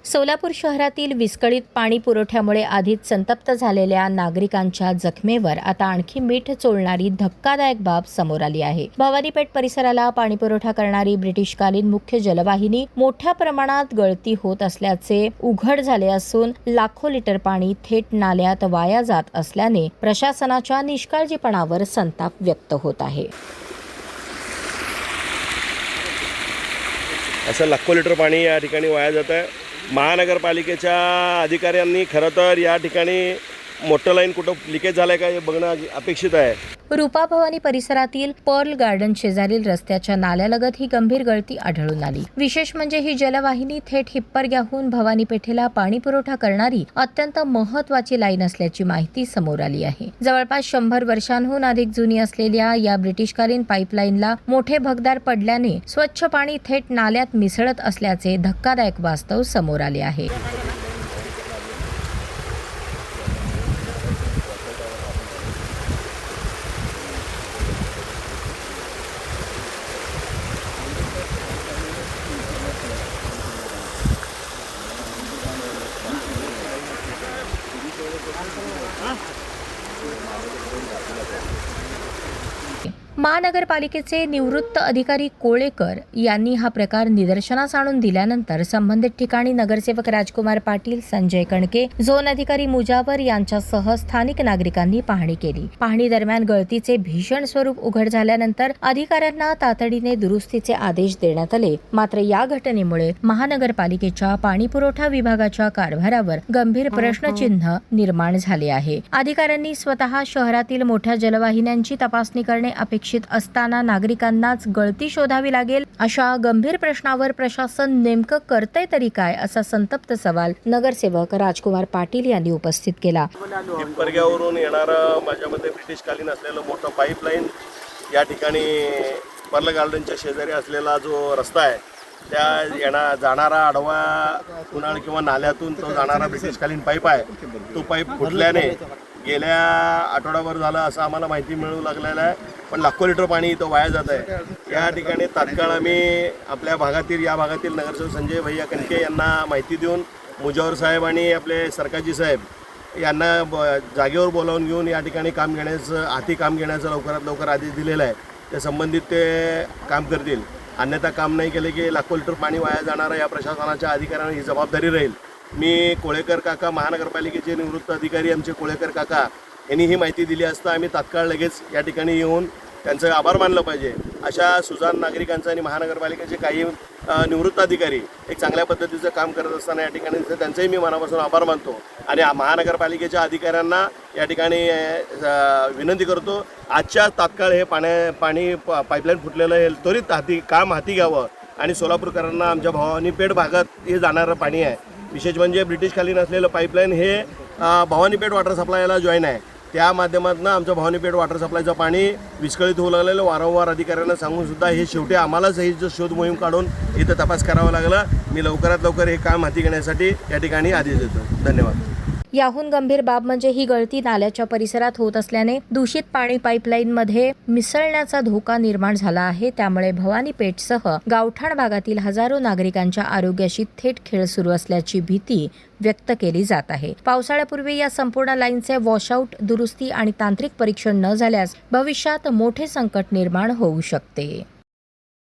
सोलापूर शहरातील विस्कळीत पाणी पुरवठ्यामुळे आधीच संतप्त झालेल्या नागरिकांच्या जखमेवर आता आणखी मीठ चोळणारी धक्कादायक बाब समोर आली आहे। भवानीपेठ परिसराला पाणी पुरवठा करणारी ब्रिटिशकालीन मुख्य जलवाहिनी मोठ्या प्रमाणात गळती होत असल्याचे उघड झाले असून लाखो लिटर पाणी थेट नाल्यात वाया जात असल्याने प्रशासनाच्या निष्काळजीपणावर संताप व्यक्त होत आहे। असं लाखो लिटर पाणी या ठिकाणी वाया जात आहे। महानगरपालिकेच्या अधिकाऱ्यांनी खरं तर या ठिकाणी मोठं लाईन कुठं लिकेज झालं आहे का हे बघणं अपेक्षित आहे। रूपा भवानी परिसरातील पर्ल गार्डन शेजारील रस्त्याच्या नाल्यालगत ही गंभीर गळती आढळून आली। विशेष म्हणजे ही जलवाहिनी थेट हिप्परग्याहून भवानी पेठेला पाणी पुरवठा करणारी अत्यंत महत्त्वाची लाईन असल्याची माहिती समोर आली आहे। जवळपास 100 वर्षांहून अधिक जुनी असलेल्या या ब्रिटिशकालीन पाईपलाईनला मोठे भगदार पडल्याने स्वच्छ पाणी थेट नाल्यात मिसळत असल्याचे धक्कादायक वास्तव समोर आले आहे। महानगरपालिकेचे निवृत्त अधिकारी कोळेकर यांनी हा प्रकार निदर्शनास आणून दिल्यानंतर संबंधित ठिकाणी नगरसेवक राजकुमार पाटील, संजय कणके, झोन अधिकारी मुजावर यांच्यासह स्थानिक नागरिकांनी पाहणी केली। पाहणी दरम्यान गळतीचे भीषण स्वरूप उघड झाल्यानंतर अधिकाऱ्यांना तातडीने दुरुस्तीचे आदेश देण्यात आले। मात्र या घटनेमुळे महानगरपालिकेच्या पाणीपुरवठा विभागाच्या कारभारावर गंभीर प्रश्नचिन्ह निर्माण झाले आहे। अधिकाऱ्यांनी स्वतः शहरातील मोठ्या जलवाहिन्यांची तपासणी करणे अपेक्षित असताना नागरिकांनाच गळती शोधावी लागेल अशा गंभीर प्रश्नावर प्रशासन नेमकं करतंय तरी काय असा संतप्त सवाल नगरसेवक राजकुमार पाटील यांनी उपस्थित केला। हिप्परग्यावरून येणारं माझ्या मते ब्रिटिशकालीन असलेलं मोठं पाईपलाईन या ठिकाणी पर्ल गार्डनच्या शेजारी असलेला जो रस्ता आहे त्या जाणारा आडवा कुणाल किंवा नाल्यातून तो जाणारा ब्रिटिशकालीन पाईप आहे, तो पाईप फुटल्याने गेल्या आठवड्याभर झालं असं आम्हाला माहिती मिळू लागलेलं आहे। पण लाखो लिटर पाणी इथं वाया जात आहे। या ठिकाणी तात्काळ आम्ही आपल्या भागातील या नगरसेवक संजय भैया कणके यांना माहिती देऊन मुजावर साहेब आणि आपले सरकारजी साहेब यांना जागेवर बोलावून घेऊन या ठिकाणी हाती काम घेण्याचं लवकरात लवकर आदेश दिलेला आहे। त्या संबंधित ते काम करतील, अन्यथा काम नाही केले की लाखो लिटर पाणी वाया जाणारा या प्रशासनाच्या अधिकाऱ्यांना ही जबाबदारी राहील। मी कोळेकर काका, महानगरपालिकेचे निवृत्त अधिकारी आमचे कोळेकर काका यांनी ही माहिती दिली असता आम्ही तात्काळ लगेच या ठिकाणी येऊन त्यांचं आभार मानलं पाहिजे। अशा सुजाण नागरिकांचं आणि महानगरपालिकेचे काही निवृत्त अधिकारी एक चांगल्या पद्धतीचं काम करत असताना या ठिकाणी त्यांचंही मी मनापासून आभार मानतो आणि महानगरपालिकेच्या अधिकाऱ्यांना या ठिकाणी विनंती करतो, आजच्या तात्काळ हे पाणी पाईपलाईन फुटलेलं आहे त्वरित काम हाती घ्यावं आणि सोलापूरकरांना आमच्या भवानीपेठ भागात हे जाणारं पाणी आहे। विशेष म्हणजे ब्रिटिशकालीन असलेलं पाईपलाईन हे भवानीपेठ वॉटर सप्लायला जॉईन आहे। त्या माध्यमातून आमचं भवानीपेठ वॉटर सप्लायचं पाणी विस्कळीत होऊ लागलेलं वारंवार अधिकाऱ्यांना सांगून सुद्धा हे शेवटी आम्हालाच ही शोध मोहीम काढून इथं तपास करावा लागला। मी लवकरात लवकर हे काम हाती घेण्यासाठी या ठिकाणी आदेश देतो। धन्यवाद। याहून गंभीर बाब म्हणजे ही गळती नाल्याच्या परिसरात होत असल्याने दूषित पाणी पाईपलाईनमध्ये मिसळण्याचा धोका निर्माण झाला आहे। त्यामुळे भवानीपेठसह गावठाण भागातील हजारो नागरिकांच्या आरोग्याशी थेट खेळ सुरू असल्याची भीती व्यक्त केली जात आहे। पावसाळ्यापूर्वी या संपूर्ण लाईनचे वॉशआउट, दुरुस्ती आणि तांत्रिक परीक्षण न झाल्यास भविष्यात मोठे संकट निर्माण होऊ शकते।